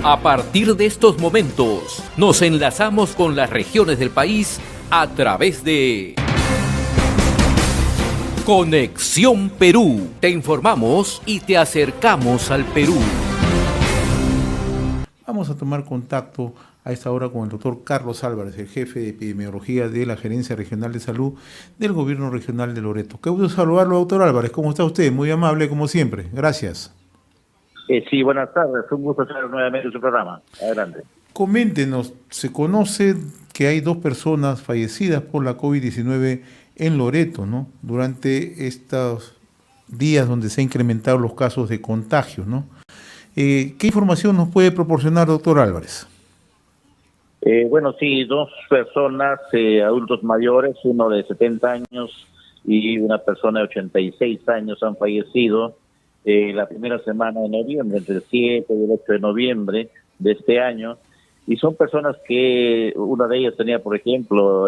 A partir de estos momentos, nos enlazamos con las regiones del país a través de Conexión Perú. Te informamos y te acercamos al Perú. Vamos a tomar contacto a esta hora con el doctor Carlos Álvarez, el jefe de epidemiología de la Gerencia Regional de Salud del Gobierno Regional de Loreto. Qué gusto saludarlo, doctor Álvarez. ¿Cómo está usted? Muy amable, como siempre. Gracias. Sí, buenas tardes. Un gusto estar nuevamente en su programa. Adelante. Coméntenos, se conoce que hay 2 personas fallecidas por la COVID-19 en Loreto, ¿no? Durante estos días donde se han incrementado los casos de contagio, ¿no? ¿Qué información nos puede proporcionar, doctor Álvarez? Bueno, sí, 2 personas, adultos mayores, uno de 70 años y una persona de 86 años han fallecido la primera semana de noviembre, entre el 7 y el 8 de noviembre de este año, y son personas que una de ellas tenía, por ejemplo,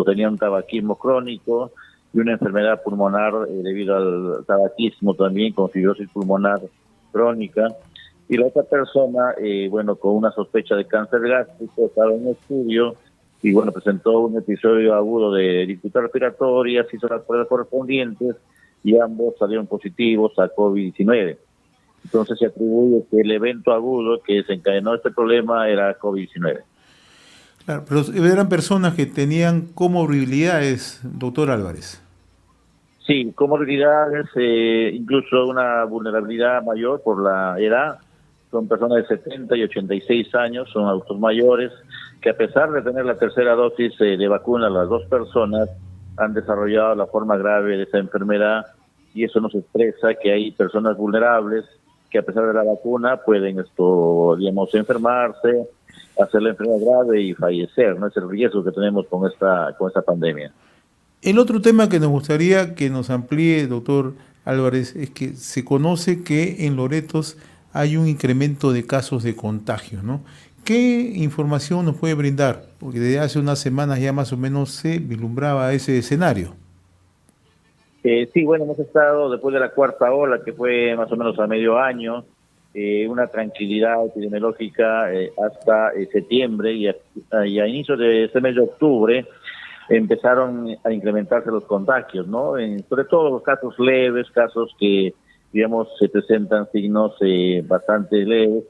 tenía un tabaquismo crónico y una enfermedad pulmonar debido al tabaquismo también, con fibrosis pulmonar crónica, y la otra persona, con una sospecha de cáncer gástrico, estaba en estudio y presentó un episodio agudo de dificultad respiratoria, se hizo las pruebas correspondientes y ambos salieron positivos a COVID-19. Entonces se atribuye que el evento agudo que desencadenó este problema era COVID-19. Claro, pero eran personas que tenían comorbilidades, doctor Álvarez. Sí, comorbilidades, incluso una vulnerabilidad mayor por la edad. Son personas de 70 y 86 años, son adultos mayores, que a pesar de tener la tercera dosis de vacuna, las 2 personas han desarrollado la forma grave de esa enfermedad, y eso nos expresa que hay personas vulnerables que a pesar de la vacuna pueden enfermarse, hacer la enfermedad grave y fallecer, ¿no? Es el riesgo que tenemos con esta pandemia. El otro tema que nos gustaría que nos amplíe, doctor Álvarez, es que se conoce que en Loreto hay un incremento de casos de contagio, ¿no? ¿Qué información nos puede brindar? Porque desde hace unas semanas ya más o menos se vislumbraba ese escenario. Sí, hemos estado después de la 4ª ola, que fue más o menos a medio año, una tranquilidad epidemiológica hasta septiembre, y a inicios de este mes de octubre empezaron a incrementarse los contagios, ¿no? Sobre todo los casos leves, casos que, se presentan signos bastante leves,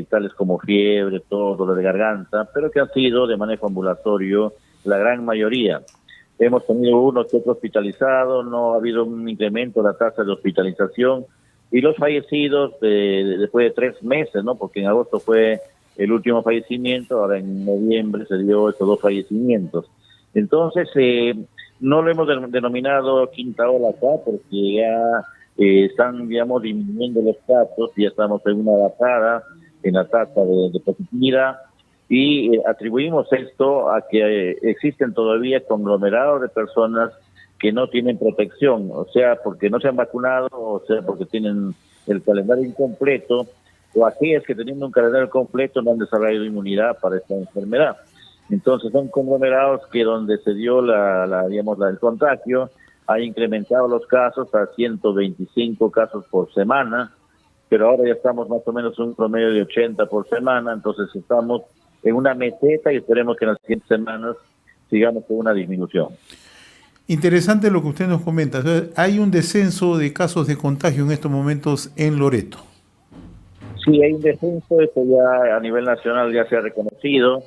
tales como fiebre, tos, dolor de garganta, pero que han sido de manejo ambulatorio la gran mayoría. Hemos tenido uno que otro hospitalizado, no ha habido un incremento de la tasa de hospitalización, y los fallecidos después de 3 meses, ¿no? Porque en agosto fue el último fallecimiento, ahora en noviembre se dio estos 2 fallecimientos. Entonces, no lo hemos denominado quinta ola acá, porque ya están, disminuyendo los casos, ya estamos en una bajada en la tasa de positividad, y atribuimos esto a que existen todavía conglomerados de personas que no tienen protección, o sea, porque no se han vacunado, o sea, porque tienen el calendario incompleto, o aquellas que teniendo un calendario completo no han desarrollado inmunidad para esta enfermedad. Entonces son conglomerados que donde se dio el contagio ha incrementado los casos a 125 casos por semana, pero ahora ya estamos más o menos en un promedio de 80 por semana, entonces estamos en una meseta y esperemos que en las siguientes semanas sigamos con una disminución. Interesante lo que usted nos comenta. Hay un descenso de casos de contagio en estos momentos en Loreto. Sí, hay un descenso, esto ya a nivel nacional ya se ha reconocido.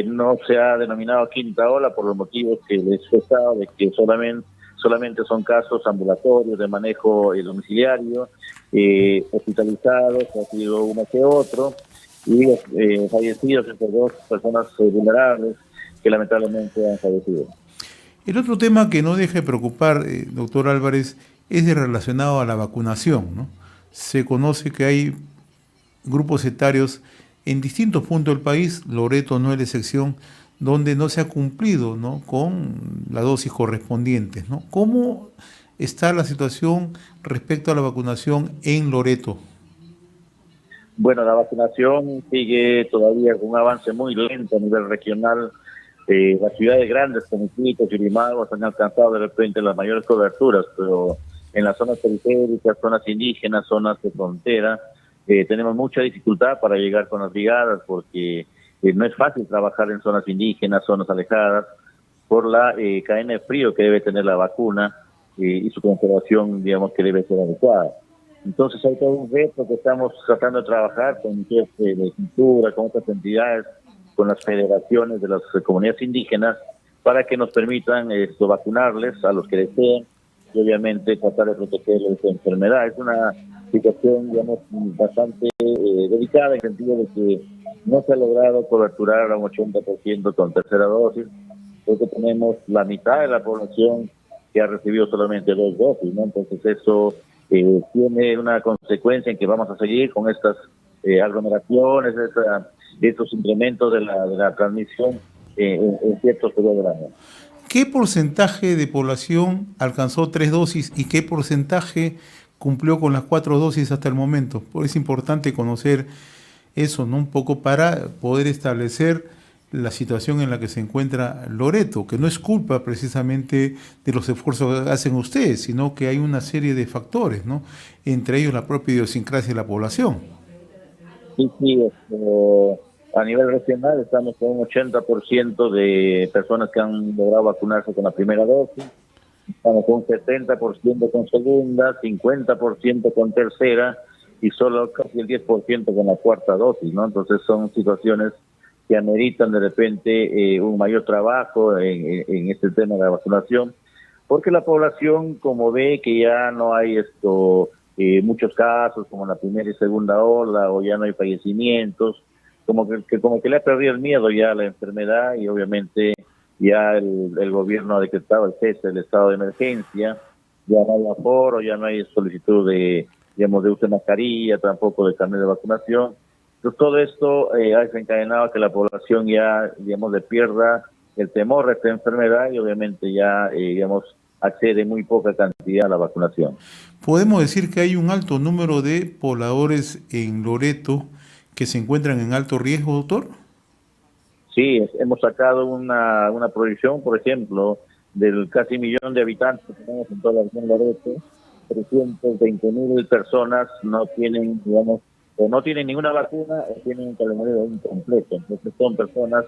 No se ha denominado quinta ola por los motivos que les he expresado, de que solamente son casos ambulatorios de manejo domiciliario, hospitalizados, ha sido uno que otro, y fallecidos entre 2 personas vulnerables que lamentablemente han fallecido. El otro tema que no deja de preocupar, doctor Álvarez, es relacionado a la vacunación, ¿no? Se conoce que hay grupos etarios en distintos puntos del país, Loreto no es la excepción, donde no se ha cumplido, ¿no?, con la dosis correspondiente, ¿no? ¿Cómo está la situación respecto a la vacunación en Loreto? Bueno, la vacunación sigue todavía con un avance muy lento a nivel regional. Las ciudades grandes como Iquitos y Limagos han alcanzado de repente las mayores coberturas, pero en las zonas periféricas, zonas indígenas, zonas de frontera, tenemos mucha dificultad para llegar con las brigadas porque no es fácil trabajar en zonas indígenas, zonas alejadas, por la cadena de frío que debe tener la vacuna y su conservación, digamos, que debe ser adecuada. Entonces hay todo un reto que estamos tratando de trabajar con de cultura, con otras entidades, con las federaciones de las comunidades indígenas, para que nos permitan vacunarles a los que deseen y obviamente tratar de protegerles de esta enfermedad. Es una situación, digamos, bastante delicada en el sentido de que no se ha logrado coberturar a un 80% con tercera dosis, porque tenemos la mitad de la población que ha recibido solamente 2 dosis, ¿no? Entonces eso tiene una consecuencia en que vamos a seguir con estas aglomeraciones, estos incrementos de la transmisión en ciertos periodos del año. ¿Qué porcentaje de población alcanzó 3 dosis y qué porcentaje cumplió con las 4 dosis hasta el momento? Pues es importante conocer eso, ¿no? Un poco para poder establecer la situación en la que se encuentra Loreto, que no es culpa precisamente de los esfuerzos que hacen ustedes, sino que hay una serie de factores, ¿no? Entre ellos la propia idiosincrasia de la población. Sí, a nivel regional estamos con un 80% de personas que han logrado vacunarse con la primera dosis, estamos con un 70% con segunda, 50% con tercera y solo casi el 10% con la cuarta dosis, ¿no? Entonces son situaciones que ameritan de repente un mayor trabajo en este tema de la vacunación, porque la población, como ve que ya no hay muchos casos como en la primera y segunda ola, o ya no hay fallecimientos, como que le ha perdido el miedo ya a la enfermedad, y obviamente ya el gobierno ha decretado el cese del estado de emergencia, ya no hay aforo, ya no hay solicitud de uso de mascarilla, tampoco de carnet de vacunación. Entonces todo esto ha desencadenado a que la población ya, le pierda el temor a esta enfermedad y obviamente ya, accede muy poca cantidad a la vacunación. Podemos decir que hay un alto número de pobladores en Loreto que se encuentran en alto riesgo, doctor. Sí, hemos sacado una proyección, por ejemplo, del casi 1 millón de habitantes que tenemos en toda la región de Loreto, 320,000 personas no tienen, o no tienen ninguna vacuna o tienen un calendario incompleto. Entonces son personas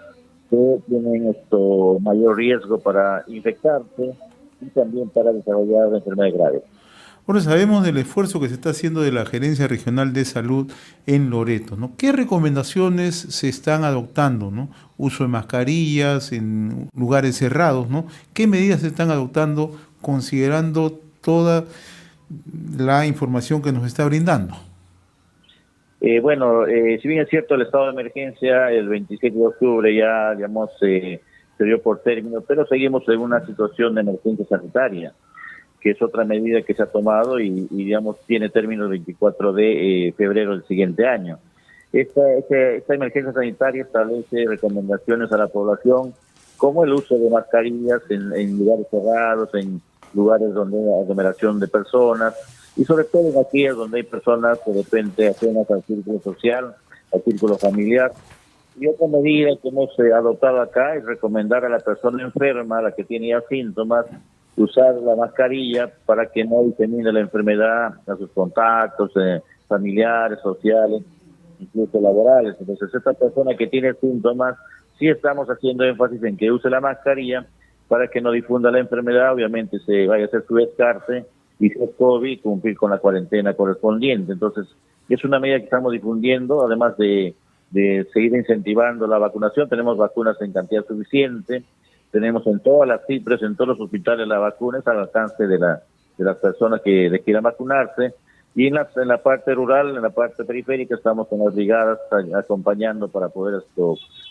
que tienen mayor riesgo para infectarse y también para desarrollar enfermedades graves. Bueno, sabemos del esfuerzo que se está haciendo de la Gerencia Regional de Salud en Loreto, ¿no? ¿Qué recomendaciones se están adoptando, ¿no? Uso de mascarillas en lugares cerrados, ¿no? ¿Qué medidas se están adoptando considerando toda la información que nos está brindando? Si bien es cierto, el estado de emergencia el 27 de octubre ya, se dio por término, pero seguimos en una situación de emergencia sanitaria, que es otra medida que se ha tomado y tiene término el 24 de febrero del siguiente año. Esta emergencia sanitaria establece recomendaciones a la población, como el uso de mascarillas en lugares cerrados, en lugares donde hay aglomeración de personas, y sobre todo en aquellas donde hay personas de repente ajenas al círculo social, al círculo familiar. Y otra medida que hemos adoptado acá es recomendar a la persona enferma, a la que tiene ya síntomas, usar la mascarilla para que no disemine la enfermedad a sus contactos familiares, sociales, incluso laborales. Entonces, esta persona que tiene síntomas, sí estamos haciendo énfasis en que use la mascarilla para que no difunda la enfermedad. Obviamente se vaya a hacer su descarte y si es COVID, cumplir con la cuarentena correspondiente. Entonces, es una medida que estamos difundiendo, además de seguir incentivando la vacunación. Tenemos vacunas en cantidad suficiente, tenemos en todas las CIPRES, en todos los hospitales la vacuna, es al alcance de las personas que quieran vacunarse. Y en la parte rural, en la parte periférica, estamos con las brigadas acompañando para poder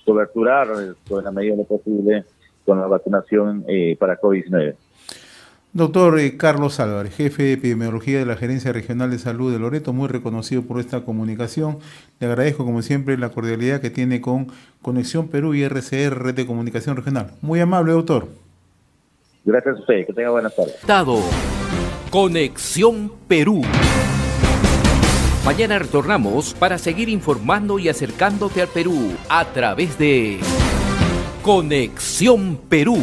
coberturar en la medida de lo posible con la vacunación para COVID-19. Doctor Carlos Álvarez, jefe de epidemiología de la Gerencia Regional de Salud de Loreto, muy reconocido por esta comunicación. Le agradezco, como siempre, la cordialidad que tiene con Conexión Perú y RCR, Red de Comunicación Regional. Muy amable, doctor. Gracias a usted, que tenga buenas tardes. Conexión Perú. Mañana retornamos para seguir informando y acercándote al Perú a través de Conexión Perú.